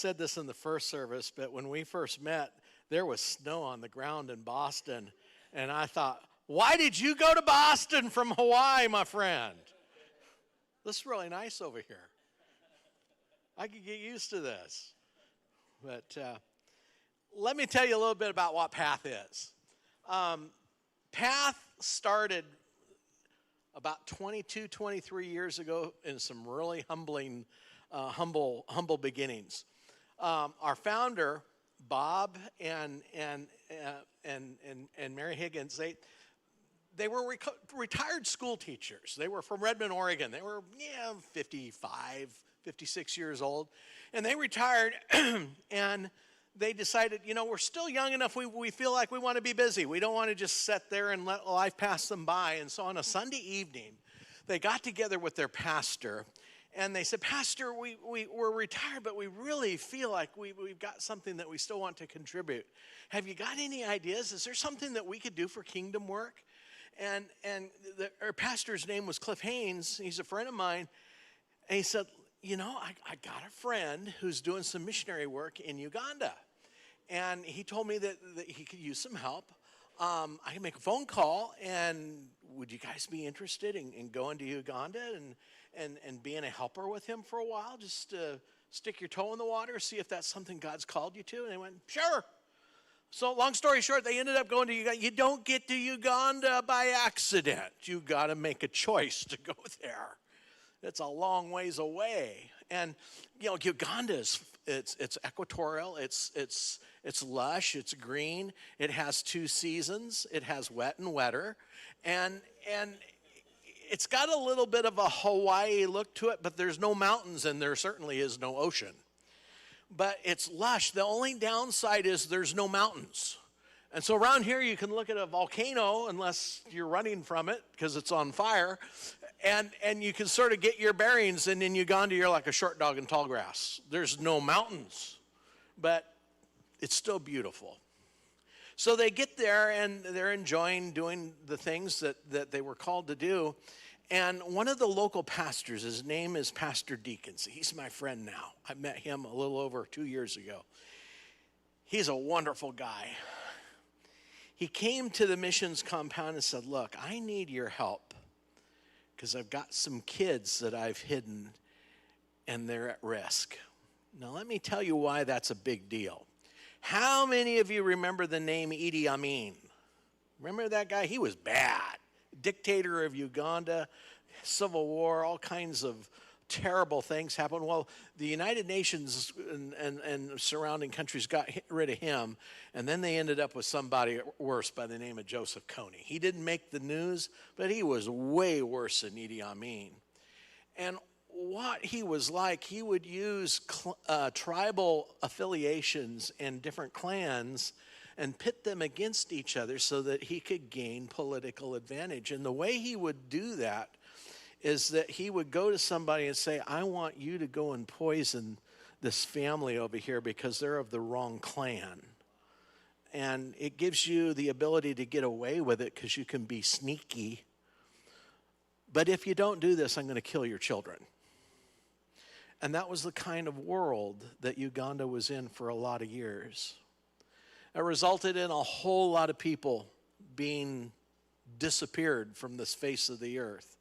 Said this in the first service, but when we first met, there was snow on the ground in Boston. And I thought, why did you go to Boston from Hawaii, my friend? This is really nice over here. I could get used to this. But let me tell you a little bit about what Path is. Path started about 22, 23 years ago in some really humble beginnings. Our founder, Bob and Mary Higgins, they were retired school teachers. They were from Redmond, Oregon. They were 55, 56 years old, and they retired. And they decided, we're still young enough. We feel like we want to be busy. We don't want to just sit there and let life pass them by. And so on a Sunday evening, they got together with their pastor. And they said, Pastor, we're retired, but we really feel like we've got something that we still want to contribute. Have you got any ideas? Is there something that we could do for kingdom work? And our pastor's name was Cliff Haynes. He's a friend of mine. And he said, I got a friend who's doing some missionary work in Uganda. And he told me that he could use some help. I can make a phone call, and would you guys be interested in going to Uganda and being a helper with him for a while, just to stick your toe in the water, see if that's something God's called you to? And they went, sure. So long story short, they ended up going to Uganda. You don't get to Uganda by accident. You got to make a choice to go there. It's a long ways away. And, Uganda it's equatorial, it's lush, it's green, it has 2 seasons, it has wet and wetter, and it's got a little bit of a Hawaii look to it, but there's no mountains and there certainly is no ocean. But it's lush. The only downside is there's no mountains. And so around here you can look at a volcano unless you're running from it because it's on fire, and you can sort of get your bearings, and in Uganda you're like a short dog in tall grass. There's no mountains, but it's still beautiful. So they get there, and they're enjoying doing the things that they were called to do. And one of the local pastors, his name is Pastor Deacons. He's my friend now. I met him a little over 2 years ago. He's a wonderful guy. He came to the missions compound and said, look, I need your help because I've got some kids that I've hidden, and they're at risk. Now, let me tell you why that's a big deal. How many of you remember the name Idi Amin? Remember that guy? He was bad. Dictator of Uganda, civil war, all kinds of terrible things happened. Well, the United Nations and surrounding countries got rid of him, and then they ended up with somebody worse by the name of Joseph Kony. He didn't make the news, but he was way worse than Idi Amin. And what he was like, he would use tribal affiliations and different clans and pit them against each other so that he could gain political advantage. And the way he would do that is that he would go to somebody and say, I want you to go and poison this family over here because they're of the wrong clan. And it gives you the ability to get away with it because you can be sneaky. But if you don't do this, I'm going to kill your children. And that was the kind of world that Uganda was in for a lot of years. It resulted in a whole lot of people being disappeared from this face of the earth.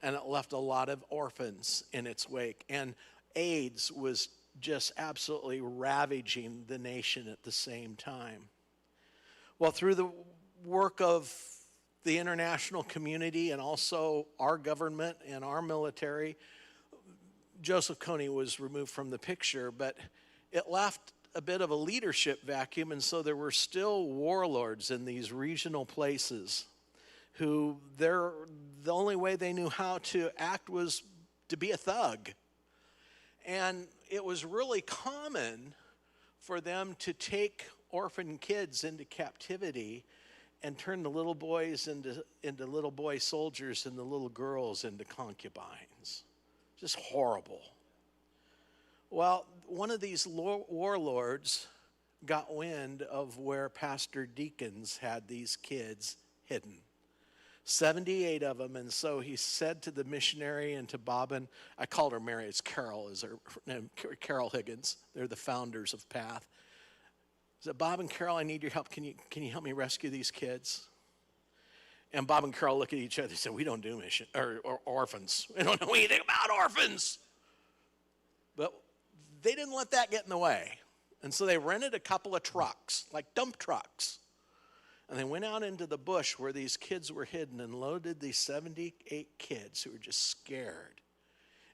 And it left a lot of orphans in its wake. And AIDS was just absolutely ravaging the nation at the same time. Well, through the work of the international community and also our government and our military, Joseph Kony was removed from the picture, but it left a bit of a leadership vacuum, and so there were still warlords in these regional places who the only way they knew how to act was to be a thug. And it was really common for them to take orphan kids into captivity and turn the little boys into little boy soldiers and the little girls into concubines. Just horrible. Well, one of these warlords got wind of where Pastor Deacons had these kids hidden. 78 of them. And so he said to the missionary and to Bob, and I called her Mary, it's Carol, is her name, Carol Higgins. They're the founders of PATH. I said, Bob and Carol, I need your help. Can you help me rescue these kids? And Bob and Carol look at each other and said, we don't do mission or orphans. We don't know anything about orphans. But they didn't let that get in the way. And so they rented a couple of trucks, like dump trucks. And they went out into the bush where these kids were hidden and loaded these 78 kids who were just scared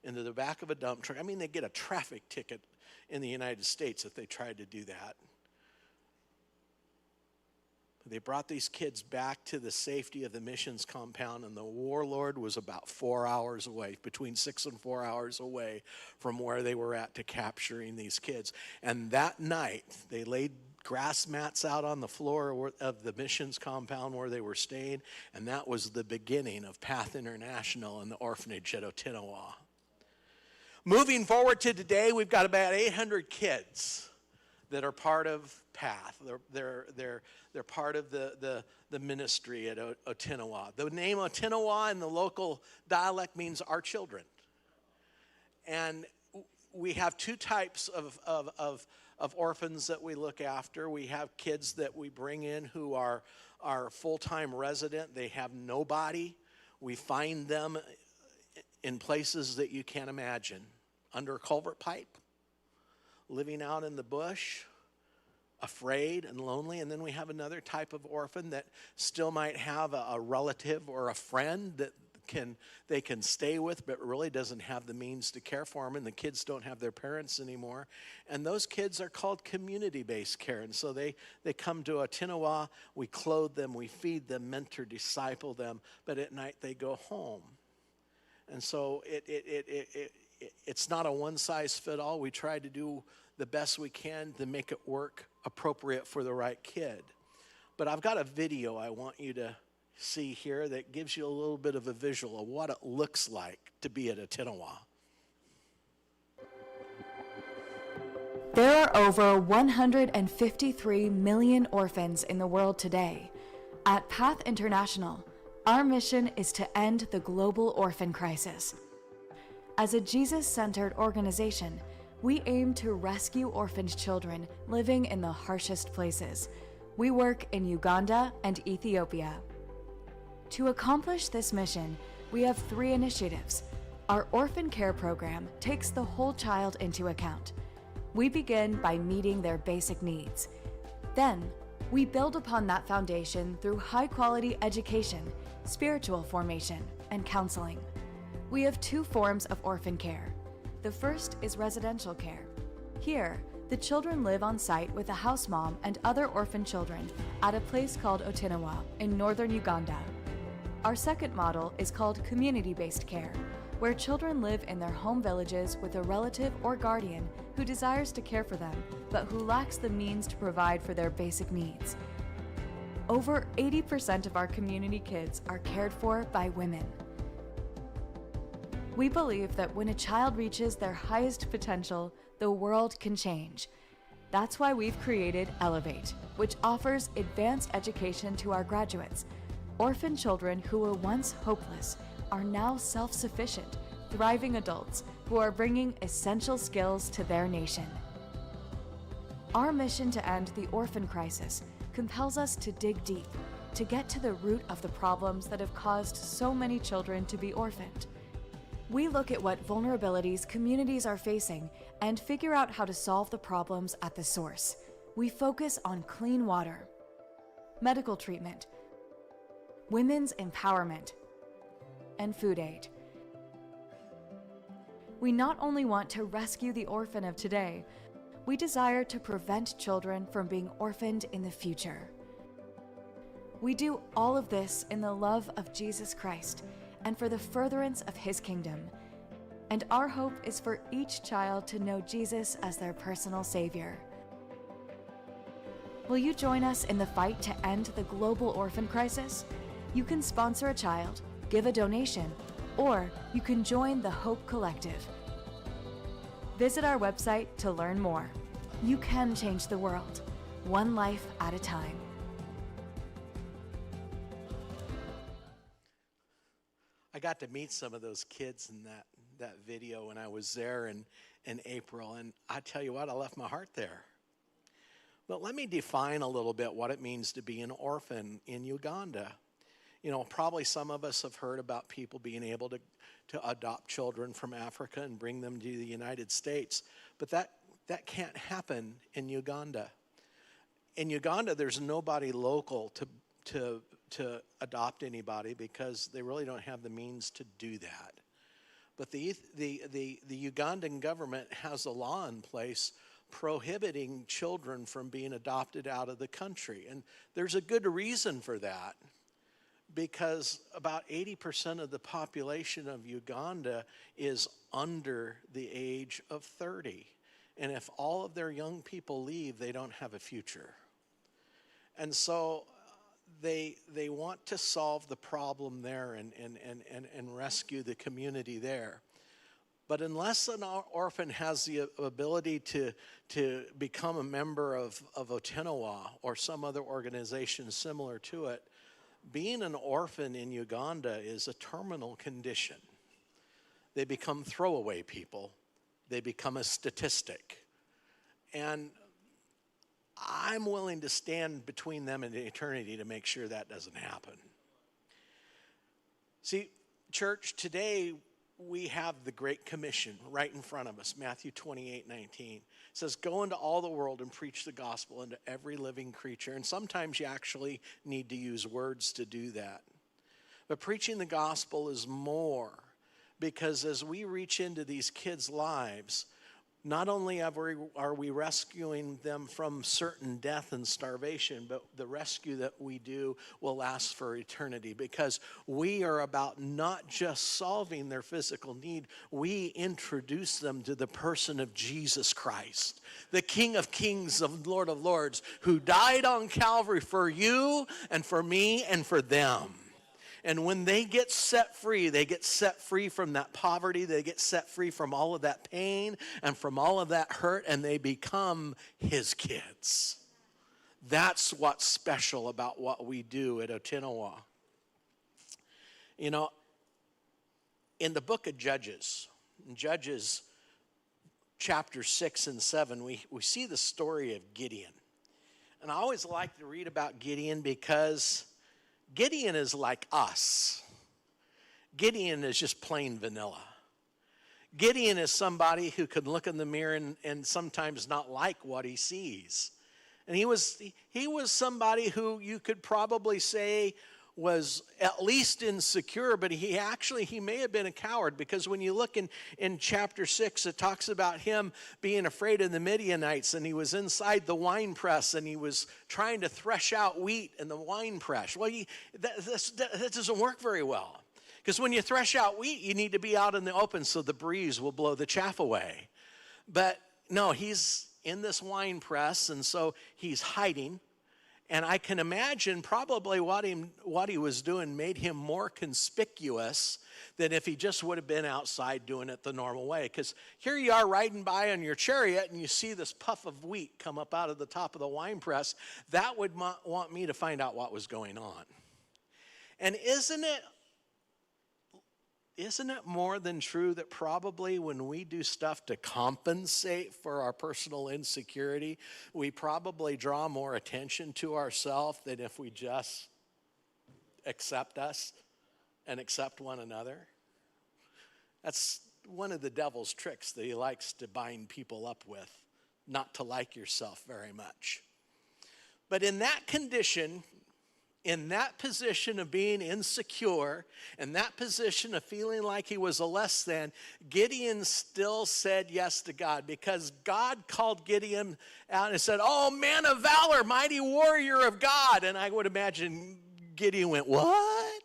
into the back of a dump truck. I mean, they'd get a traffic ticket in the United States if they tried to do that. They brought these kids back to the safety of the missions compound, and the warlord was about 4 hours away, between 6 and 4 hours away from where they were at to capturing these kids. And that night, they laid grass mats out on the floor of the missions compound where they were staying, and that was the beginning of PATH International and the orphanage at Otino. Moving forward to today, we've got about 800 kids that are part of PATH. They're part of the ministry at Otino. The name Otino in the local dialect means our children. And we have two types of orphans that we look after. We have kids that we bring in who are full-time resident. They have nobody. We find them in places that you can't imagine. Under a culvert pipe, living out in the bush, afraid and lonely. And then we have another type of orphan that still might have a relative or a friend that they can stay with, but really doesn't have the means to care for them, and the kids don't have their parents anymore. And those kids are called community-based care. And so they come to Otino, we clothe them, we feed them, mentor, disciple them, but at night they go home. And so it's not a one-size-fit-all. We try to do the best we can to make it work appropriate for the right kid. But I've got a video I want you to see here that gives you a little bit of a visual of what it looks like to be at Otino. There are over 153 million orphans in the world today. At PATH International, our mission is to end the global orphan crisis. As a Jesus-centered organization, we aim to rescue orphaned children living in the harshest places. We work in Uganda and Ethiopia. To accomplish this mission, we have 3 initiatives. Our orphan care program takes the whole child into account. We begin by meeting their basic needs. Then, we build upon that foundation through high-quality education, spiritual formation, and counseling. We have 2 forms of orphan care. The first is residential care. Here, the children live on site with a house mom and other orphan children at a place called Otino in northern Uganda. Our second model is called community-based care, where children live in their home villages with a relative or guardian who desires to care for them, but who lacks the means to provide for their basic needs. Over 80% of our community kids are cared for by women. We believe that when a child reaches their highest potential, the world can change. That's why we've created Elevate, which offers advanced education to our graduates. Orphan children who were once hopeless are now self-sufficient, thriving adults who are bringing essential skills to their nation. Our mission to end the orphan crisis compels us to dig deep, to get to the root of the problems that have caused so many children to be orphaned. We look at what vulnerabilities communities are facing and figure out how to solve the problems at the source. We focus on clean water, medical treatment, women's empowerment, and food aid. We not only want to rescue the orphan of today, we desire to prevent children from being orphaned in the future. We do all of this in the love of Jesus Christ and for the furtherance of His kingdom. And our hope is for each child to know Jesus as their personal Savior. Will you join us in the fight to end the global orphan crisis? You can sponsor a child, give a donation, or you can join the Hope Collective. Visit our website to learn more. You can change the world, one life at a time. got to meet some of those kids in that video when I was there in April, and I tell you what, I left my heart there. But let me define a little bit what it means to be an orphan in Uganda. You know, probably some of us have heard about people being able to adopt children from Africa and bring them to the United States, but that can't happen in Uganda. In Uganda, there's nobody local to adopt anybody because they really don't have the means to do that. But the Ugandan government has a law in place prohibiting children from being adopted out of the country. And there's a good reason for that, because about 80% of the population of Uganda is under the age of 30. And if all of their young people leave, they don't have a future. And so they want to solve the problem there and rescue the community there. But unless an orphan has the ability to become a member of Otino or some other organization similar to it, being an orphan in Uganda is a terminal condition. They become throwaway people. They become a statistic. And I'm willing to stand between them and eternity to make sure that doesn't happen. See, church, today we have the Great Commission right in front of us. Matthew 28:19 says, go into all the world and preach the gospel into every living creature. And sometimes you actually need to use words to do that. But preaching the gospel is more, because as we reach into these kids' lives, not only are we rescuing them from certain death and starvation, but the rescue that we do will last for eternity, because we are about not just solving their physical need, we introduce them to the person of Jesus Christ, the King of Kings and Lord of Lords, who died on Calvary for you and for me and for them. And when they get set free, they get set free from that poverty, they get set free from all of that pain and from all of that hurt, and they become his kids. That's what's special about what we do at Otino. You know, in the book of Judges chapter 6 and 7, we see the story of Gideon. And I always like to read about Gideon because Gideon is like us. Gideon is just plain vanilla. Gideon is somebody who can look in the mirror and sometimes not like what he sees. And he was somebody who you could probably say was at least insecure, but he may have been a coward, because when you look in chapter 6, it talks about him being afraid of the Midianites, and he was inside the wine press and he was trying to thresh out wheat in the wine press. Well, that doesn't work very well, because when you thresh out wheat, you need to be out in the open so the breeze will blow the chaff away. But no, he's in this wine press, and so he's hiding. And I can imagine probably what he was doing made him more conspicuous than if he just would have been outside doing it the normal way. Because here you are riding by on your chariot and you see this puff of wheat come up out of the top of the wine press. That would want me to find out what was going on. And isn't it more than true that probably when we do stuff to compensate for our personal insecurity, we probably draw more attention to ourselves than if we just accept us and accept one another? That's one of the devil's tricks that he likes to bind people up with, not to like yourself very much. But in that condition, in that position of being insecure, in that position of feeling like he was a less than, Gideon still said yes to God, because God called Gideon out and said, "Oh, man of valor, mighty warrior of God." And I would imagine Gideon went, "What?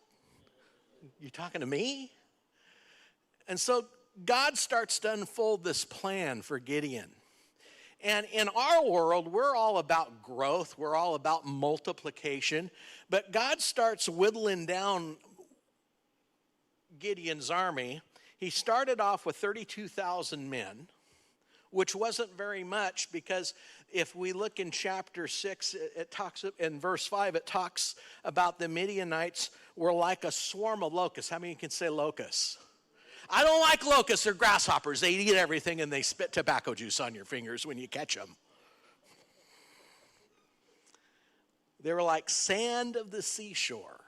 You talking to me?" And so God starts to unfold this plan for Gideon. And in our world, we're all about growth. We're all about multiplication. But God starts whittling down Gideon's army. He started off with 32,000 men, which wasn't very much, because if we look in chapter 6, it talks, in verse 5, it talks about the Midianites were like a swarm of locusts. How many can say locusts? I don't like locusts. They're grasshoppers. They eat everything and they spit tobacco juice on your fingers when you catch them. They were like sand of the seashore.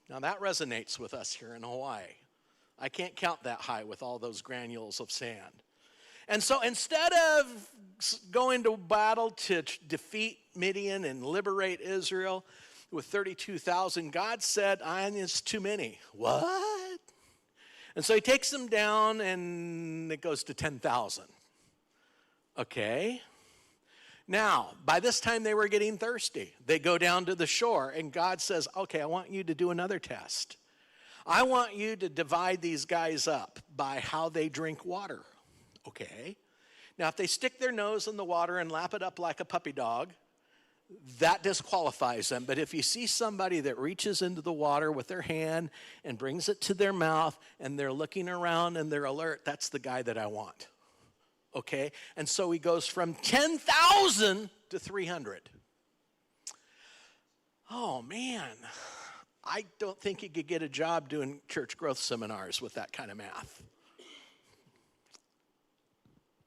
Now that resonates with us here in Hawaii. I can't count that high with all those granules of sand. And so instead of going to battle to defeat Midian and liberate Israel with 32,000, God said, it's too many. What? And so he takes them down and it goes to 10,000. Okay. Now, by this time they were getting thirsty. They go down to the shore and God says, okay, I want you to do another test. I want you to divide these guys up by how they drink water. Okay. Now, if they stick their nose in the water and lap it up like a puppy dog, that disqualifies them. But if you see somebody that reaches into the water with their hand and brings it to their mouth and they're looking around and they're alert, that's the guy that I want. Okay? And so he goes from 10,000 to 300. Oh, man. I don't think you could get a job doing church growth seminars with that kind of math.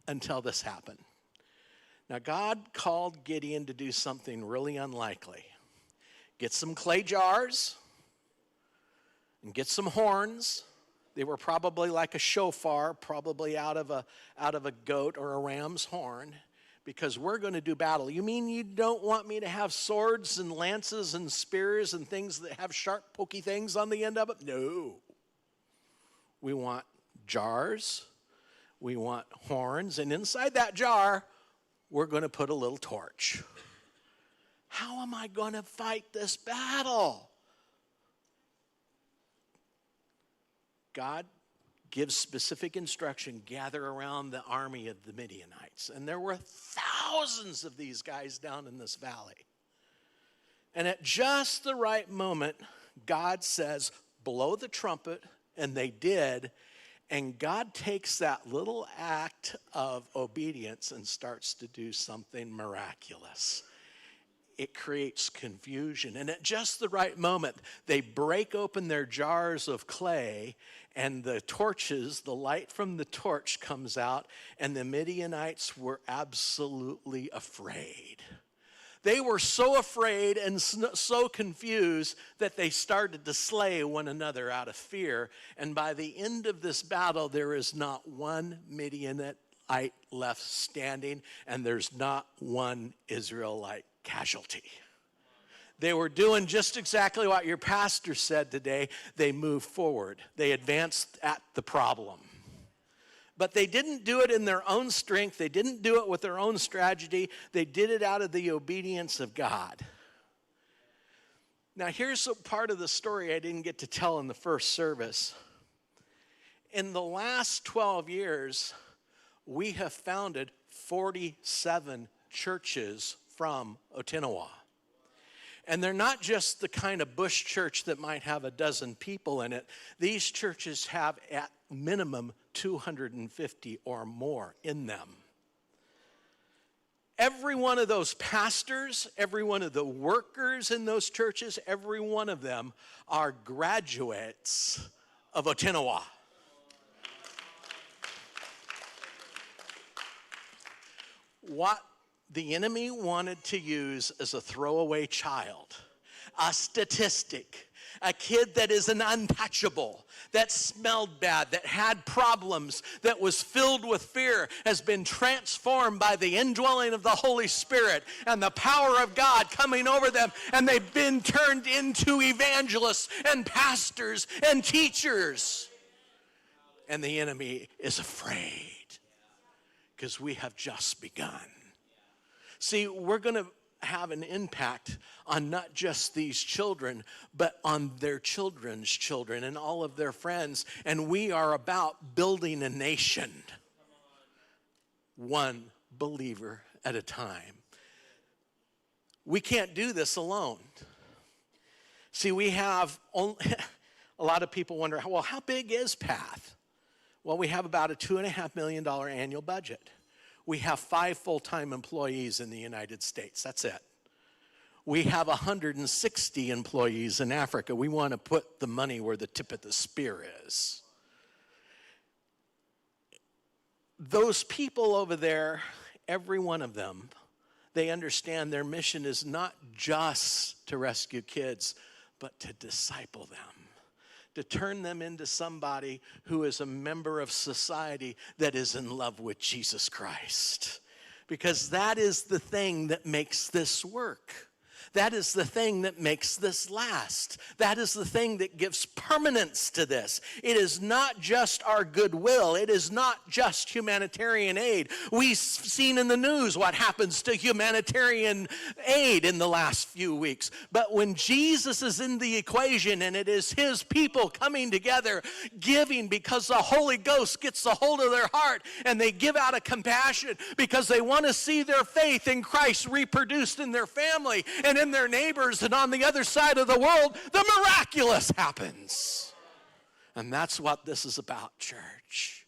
Until this happened. Now, God called Gideon to do something really unlikely. Get some clay jars and get some horns. They were probably like a shofar, probably out of a goat or a ram's horn, because we're going to do battle. You mean you don't want me to have swords and lances and spears and things that have sharp, pokey things on the end of it? No. We want jars. We want horns. And inside that jar, we're going to put a little torch. How am I going to fight this battle? God gives specific instruction, gather around the army of the Midianites. And there were thousands of these guys down in this valley. And at just the right moment, God says, blow the trumpet, and they did. And God takes that little act of obedience and starts to do something miraculous. It creates confusion. And at just the right moment, they break open their jars of clay, and the torches, the light from the torch comes out, and the Midianites were absolutely afraid. They were so afraid and so confused that they started to slay one another out of fear. And by the end of this battle, there is not one Midianite left standing, and there's not one Israelite casualty. They were doing just exactly what your pastor said today. They moved forward. They advanced at the problem. But they didn't do it in their own strength. They didn't do it with their own strategy. They did it out of the obedience of God. Now, here's a part of the story I didn't get to tell in the first service. In the last 12 years, we have founded 47 churches from Otino. And they're not just the kind of bush church that might have a dozen people in it. These churches have at minimum 250 or more in them. Every one of those pastors, every one of the workers in those churches, every one of them are graduates of Otino. What the enemy wanted to use as a throwaway child, a statistic, a kid that is an untouchable, that smelled bad, that had problems, that was filled with fear, has been transformed by the indwelling of the Holy Spirit and the power of God coming over them, and they've been turned into evangelists and pastors and teachers. And the enemy is afraid because we have just begun. See, we're going to have an impact on not just these children, but on their children's children and all of their friends. And we are about building a nation, one believer at a time. We can't do this alone. See, we have only, a lot of people wonder, well, how big is PATH? Well, we have about a $2.5 million annual budget. We have 5 full-time employees in the United States. That's it. We have 160 employees in Africa. We want to put the money where the tip of the spear is. Those people over there, every one of them, they understand their mission is not just to rescue kids, but to disciple them, to turn them into somebody who is a member of society that is in love with Jesus Christ. Because that is the thing that makes this work. That is the thing that makes this last. That is the thing that gives permanence to this. It is not just our goodwill. It is not just humanitarian aid. We've seen in the news what happens to humanitarian aid in the last few weeks. But when Jesus is in the equation and it is his people coming together, giving because the Holy Ghost gets a hold of their heart and they give out of compassion because they want to see their faith in Christ reproduced in their family and in their neighbors and on the other side of the world, the miraculous happens. And that's what this is about, church.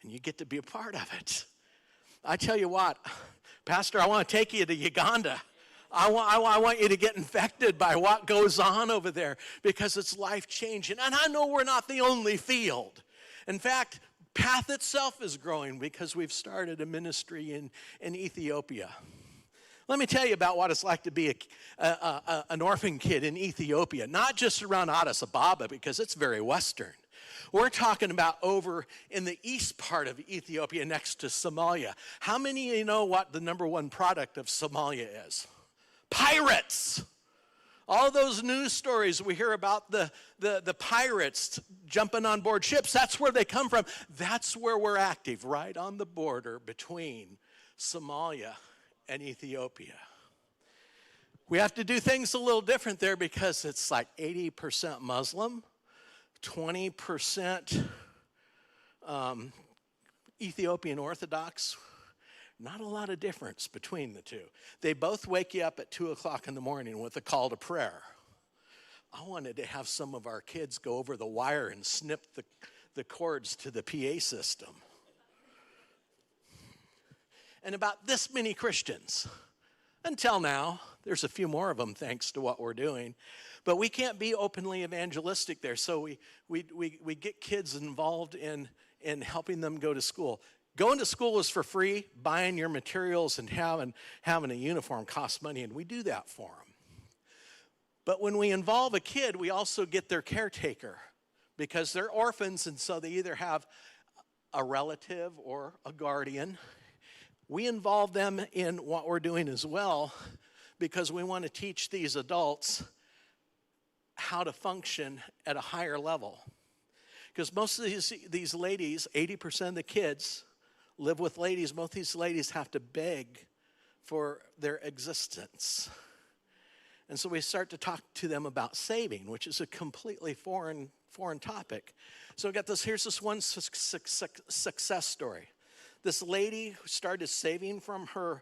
And you get to be a part of it. I tell you what, Pastor, I want to take you to Uganda. I want you to get infected by what goes on over there because it's life-changing. And I know we're not the only field. In fact, Path itself is growing because we've started a ministry in Ethiopia. Let me tell you about what it's like to be an orphan kid in Ethiopia, not just around Addis Ababa because it's very Western. We're talking about over in the east part of Ethiopia next to Somalia. How many of you know what the number one product of Somalia is? Pirates. All those news stories we hear about the pirates jumping on board ships, that's where they come from. That's where we're active, right on the border between Somalia and Ethiopia. We have to do things a little different there because it's like 80% Muslim, 20% Ethiopian Orthodox. Not a lot of difference between the two. They both wake you up at 2 o'clock in the morning with a call to prayer. I wanted to have some of our kids go over the wire and snip the cords to the PA system. And about this many Christians. Until now, there's a few more of them thanks to what we're doing. But we can't be openly evangelistic there, so we get kids involved in helping them go to school. Going to school is for free. Buying your materials and having a uniform costs money, and we do that for them. But when we involve a kid, we also get their caretaker because they're orphans, and so they either have a relative or a guardian. We involve them in what we're doing as well because we want to teach these adults how to function at a higher level. Because most of these ladies, 80% of the kids live with ladies. Most of these ladies have to beg for their existence. And so we start to talk to them about saving, which is a completely foreign topic. So here's this one success story. This lady who started saving from her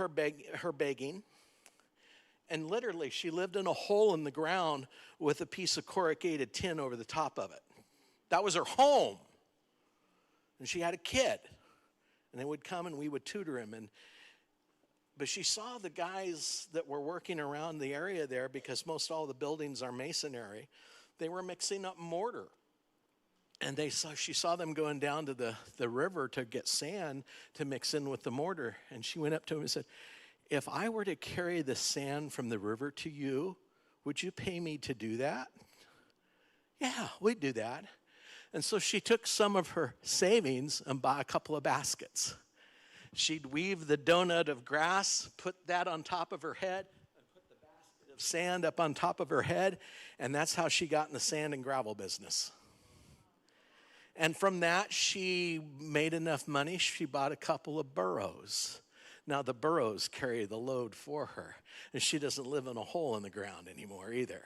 begging, and literally she lived in a hole in the ground with a piece of corrugated tin over the top of it. That was her home. And she had a kid. And they would come and we would tutor him. But she saw the guys that were working around the area there because most all the buildings are masonry. They were mixing up mortar. And she saw them going down to the river to get sand to mix in with the mortar. And she went up to him and said, if I were to carry the sand from the river to you, would you pay me to do that? Yeah, we'd do that. And so she took some of her savings and bought a couple of baskets. She'd weave the donut of grass, put that on top of her head, and put the basket of sand up on top of her head. And that's how she got in the sand and gravel business. And from that, she made enough money. She bought a couple of burros. Now, the burros carry the load for her. And she doesn't live in a hole in the ground anymore either.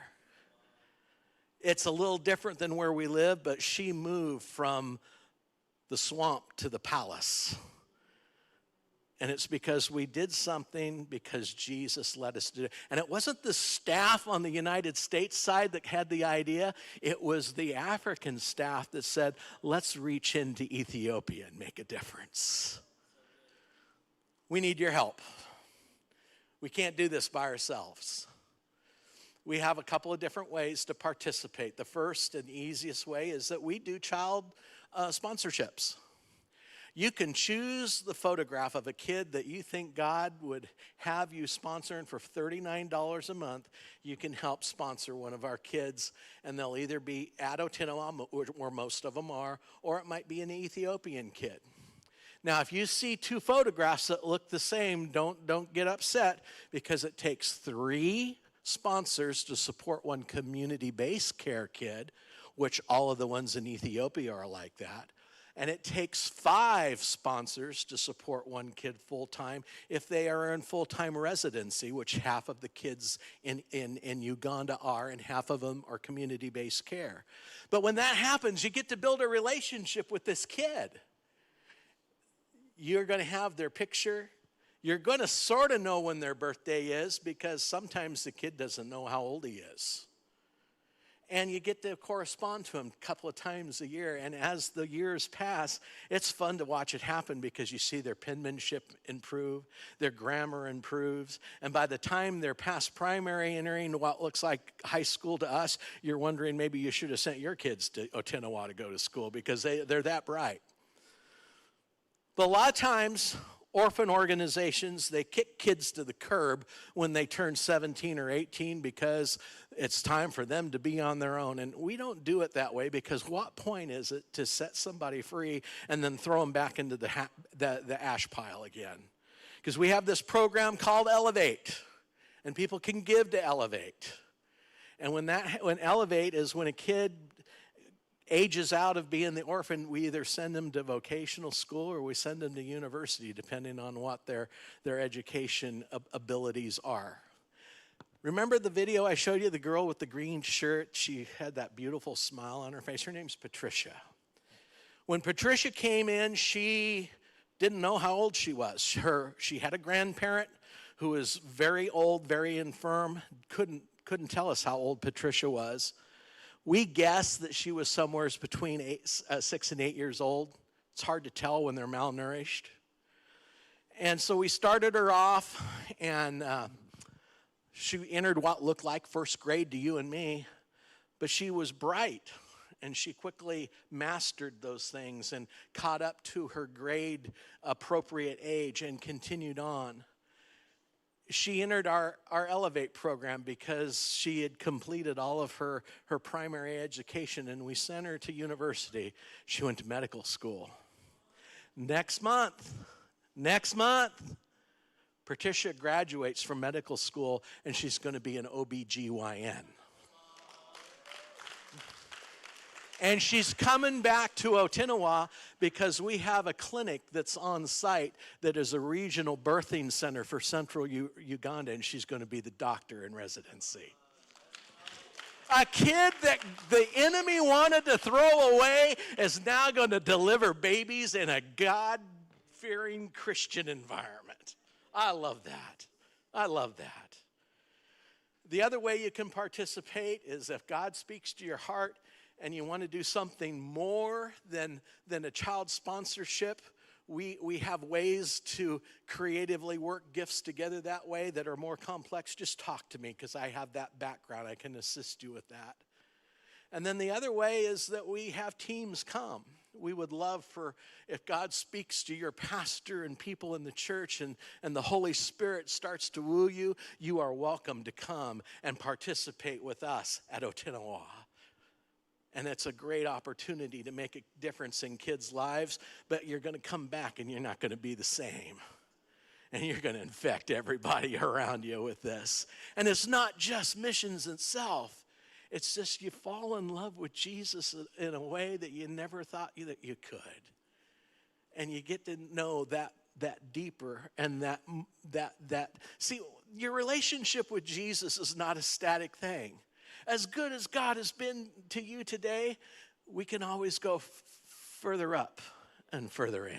It's a little different than where we live, but she moved from the swamp to the palace. And it's because we did something because Jesus led us to do it. And it wasn't the staff on the United States side that had the idea. It was the African staff that said, let's reach into Ethiopia and make a difference. We need your help. We can't do this by ourselves. We have a couple of different ways to participate. The first and easiest way is that we do child sponsorships. You can choose the photograph of a kid that you think God would have you sponsor, and for $39 a month, you can help sponsor one of our kids, and they'll either be at Otino, where most of them are, or it might be an Ethiopian kid. Now, if you see two photographs that look the same, don't get upset, because it takes 3 sponsors to support one community-based care kid, which all of the ones in Ethiopia are like that. And it takes 5 sponsors to support one kid full-time if they are in full-time residency, which half of the kids in Uganda are, and half of them are community-based care. But when that happens, you get to build a relationship with this kid. You're going to have their picture. You're going to sort of know when their birthday is, because sometimes the kid doesn't know how old he is. And you get to correspond to him a couple of times a year. And as the years pass, it's fun to watch it happen, because you see their penmanship improve, their grammar improves. And by the time they're past primary, entering what looks like high school to us, you're wondering maybe you should have sent your kids to Otino to go to school, because they're that bright. But a lot of times, orphan organizations, they kick kids to the curb when they turn 17 or 18, because it's time for them to be on their own. And we don't do it that way, because what point is it to set somebody free and then throw them back into the ash pile again? Because we have this program called Elevate, and people can give to Elevate. And when Elevate is when a kid ages out of being the orphan, we either send them to vocational school or we send them to university, depending on what their education abilities are. Remember the video I showed you, the girl with the green shirt? She had that beautiful smile on her face. Her name's Patricia. When Patricia came in, she didn't know how old she was. She had a grandparent who was very old, very infirm, couldn't tell us how old Patricia was. We guessed that she was somewhere between 6 and 8 years old. It's hard to tell when they're malnourished. And so we started her off, and she entered what looked like first grade to you and me, but she was bright, and she quickly mastered those things and caught up to her grade appropriate age and continued on. She entered our Elevate program because she had completed all of her primary education, and we sent her to university. She went to medical school. Next month, Patricia graduates from medical school, and she's going to be an OBGYN. And she's coming back to Otino because we have a clinic that's on site that is a regional birthing center for central Uganda, and she's going to be the doctor in residency. A kid that the enemy wanted to throw away is now going to deliver babies in a God-fearing Christian environment. I love that. I love that. The other way you can participate is if God speaks to your heart and you want to do something more than a child sponsorship, we have ways to creatively work gifts together that way that are more complex. Just talk to me, because I have that background. I can assist you with that. And then the other way is that we have teams come. We would love for, if God speaks to your pastor and people in the church and the Holy Spirit starts to woo you, you are welcome to come and participate with us at Otino. And it's a great opportunity to make a difference in kids' lives, but you're going to come back and you're not going to be the same. And you're going to infect everybody around you with this. And it's not just missions itself. It's just you fall in love with Jesus in a way that you never thought that you could. And you get to know that deeper and that. See, your relationship with Jesus is not a static thing. As good as God has been to you today, we can always go further up and further in.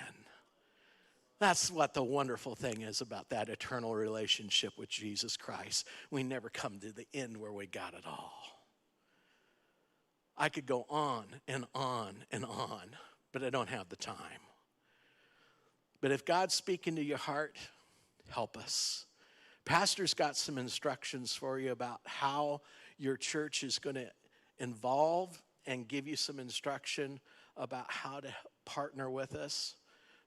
That's what the wonderful thing is about that eternal relationship with Jesus Christ. We never come to the end where we got it all. I could go on and on and on, but I don't have the time. But if God's speaking to your heart, help us. Pastor's got some instructions for you about how your church is going to involve and give you some instruction about how to partner with us.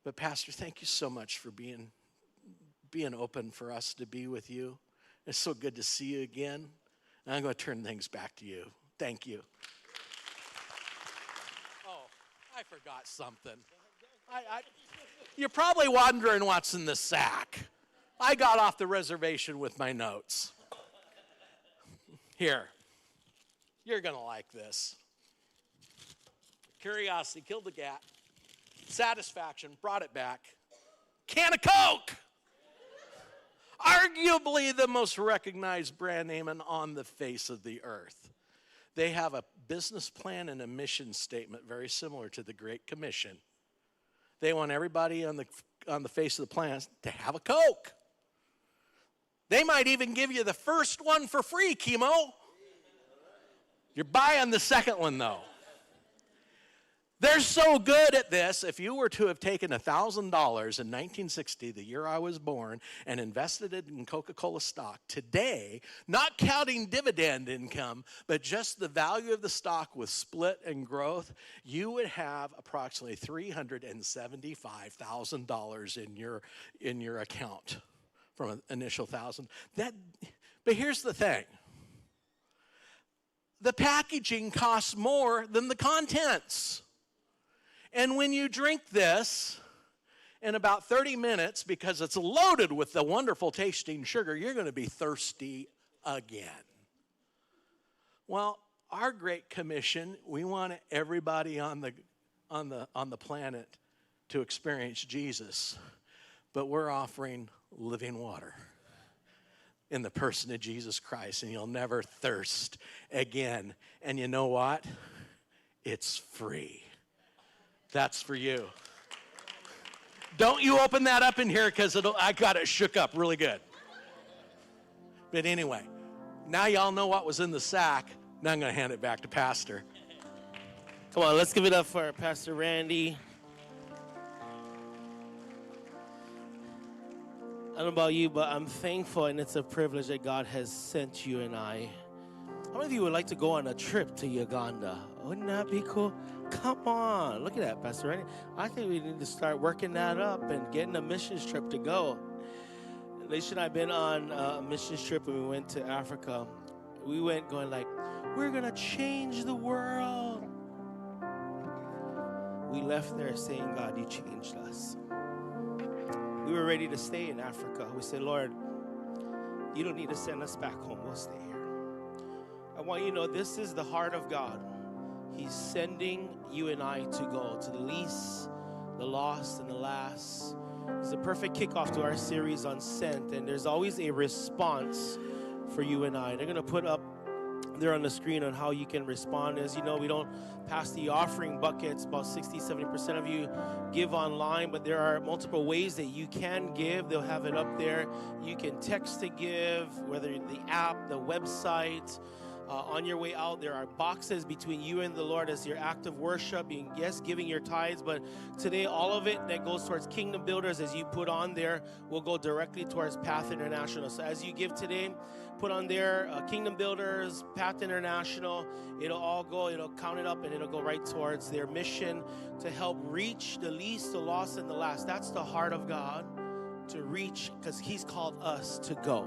But Pastor, thank you so much for being open for us to be with you. It's so good to see you again. And I'm going to turn things back to you. Thank you. Oh, I forgot something. You're probably wondering what's in the sack. I got off the reservation with my notes. Here. You're going to like this. Curiosity killed the cat. Satisfaction brought it back. Can of Coke! Arguably the most recognized brand name on the face of the earth. They have a business plan and a mission statement very similar to the Great Commission. They want everybody on the face of the planet to have a Coke. They might even give you the first one for free, Chemo. You're buying the second one, though. They're so good at this, if you were to have taken $1,000 in 1960, the year I was born, and invested it in Coca-Cola stock, today, not counting dividend income, but just the value of the stock with split and growth, you would have approximately $375,000 in your account from an initial $1,000. But here's the thing. The packaging costs more than the contents. And when you drink this in about 30 minutes, because it's loaded with the wonderful tasting sugar, you're going to be thirsty again. Well, our Great Commission, we want everybody on the planet to experience Jesus, but we're offering living water in the person of Jesus Christ, and you'll never thirst again. And you know what? It's free. That's for you. Don't you open that up in here, because I got it shook up really good. But anyway, now y'all know what was in the sack. Now I'm going to hand it back to Pastor. Come on, let's give it up for Pastor Randy. I don't know about you, but I'm thankful, and it's a privilege that God has sent you and I. How many of you would like to go on a trip to Uganda? Wouldn't that be cool? Come on. Look at that, Pastor Randy. I think we need to start working that up and getting a missions trip to go. Alicia and I have been on a missions trip when we went to Africa. We went going like, we're going to change the world. We left there saying, God, you changed us. We were ready to stay in Africa. We said, Lord, you don't need to send us back home. We'll stay here. I want you to know this is the heart of God. He's sending you and I to go to the least, the lost, and the last. It's the perfect kickoff to our series on Sent, and there's always a response for you and I. They're going to put up there on the screen on how you can respond. As you know, we don't pass the offering buckets. About 60-70% of you give online, but there are multiple ways that you can give. They'll have it up there. You can text to give, whether the app, the website. On your way out, there are boxes between you and the Lord as your act of worship, and yes, giving your tithes, but today all of it that goes towards Kingdom Builders, as you put on there, will go directly towards Path International. So as you give today, put on there Kingdom Builders, Path International. It'll all go, it'll count it up, and it'll go right towards their mission to help reach the least, the lost, and the last. That's the heart of God, to reach, because He's called us to go.